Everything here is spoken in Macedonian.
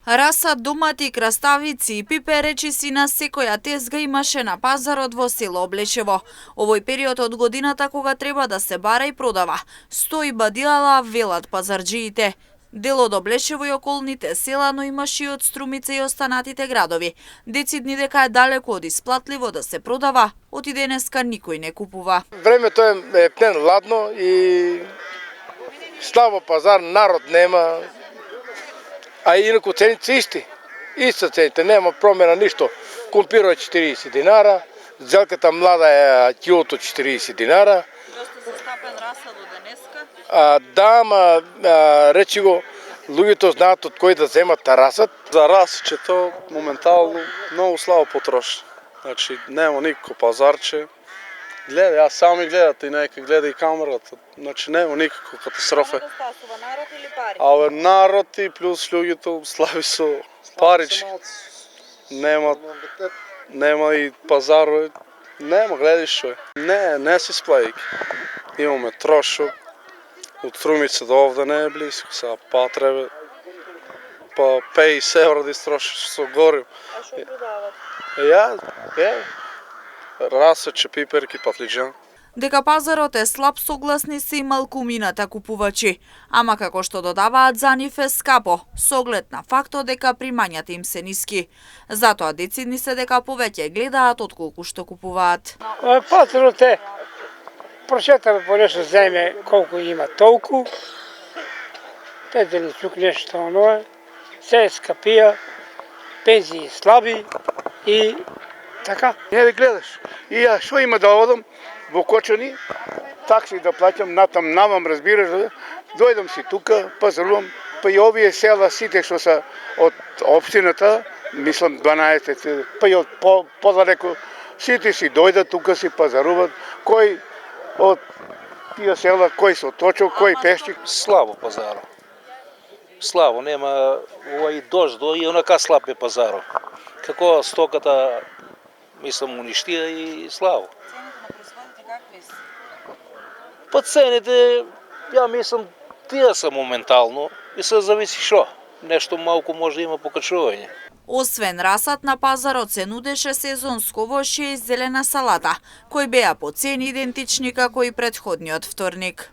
Расат, домати, краставици и пипер речиси на секоја тезга имаше на пазарот во село Облечево. Овој период од годината кога треба да се бара и продава. Стои бадилала, велат пазарџиите. Дел од Облечево и околните села, но имаше и од Струмица и останатите градови. Децидни дека е далеку од исплатливо да се продава, од и денеска никој не купува. Времето е плен ладно и слабо пазар, народ нема. А инаку цените исти. Иста цените, нема промена ништо. Компирот 40 динара, зелката млада е килото 40 динара. Доста застапен расад од денеска. Да, ама речи го, луѓето знаат од кој да земат расад. За расчето моментално многу слабо потроши. Значи нема никако пазарче. Гледа, јас сами гледате и нека гледа и камерата. Значи нема никако катастрофе. Само да стасува народ или пари? Абе народ и плюс луѓето слаби со парички. Нема и пазарови. Нема, гледаш што е. Не се сплајки. Имаме трошок. Од Струмица до овде не е близко. Сега Патребе. Па 50 евро да истрошиш со горив. А што продават? Расече, пиперки, патлиџан. Дека пазарот е слаб, согласни се и малкумината купувачи, ама како што додаваат за нив е скапо, со оглед на фактот дека примањата им се ниски. Затоа децидни се дека повеќе гледаат отколку што купуваат. Пазарот е прочетаме по нешто земе колку има толку. Те дали чук нешто оно се е скапија, пензии слаби и така. Не да гледаш. И ја што има да одам во Кочани, такси да плаќам, натам навам, разбираш, дојдам си тука, пазарувам, па и овие села сите што се од општината, мислам 12, па и од подалеку, сите си дојдат тука си пазаруват, кој од тие села, кој со Точок, кој Пешчик. Слабо пазаро. Слабо, нема овај дождо и онака слаб е пазаро. Како стоката, мислам, уништија и слабо. Цените на производите какви се? Па цените, ја мислам, тие се моментално и се зависи што. Нешто малку може да има покачување. Освен расат на пазарот се нудеше сезонско вошје и зелена салата, кои беа по цени идентични како и претходниот вторник.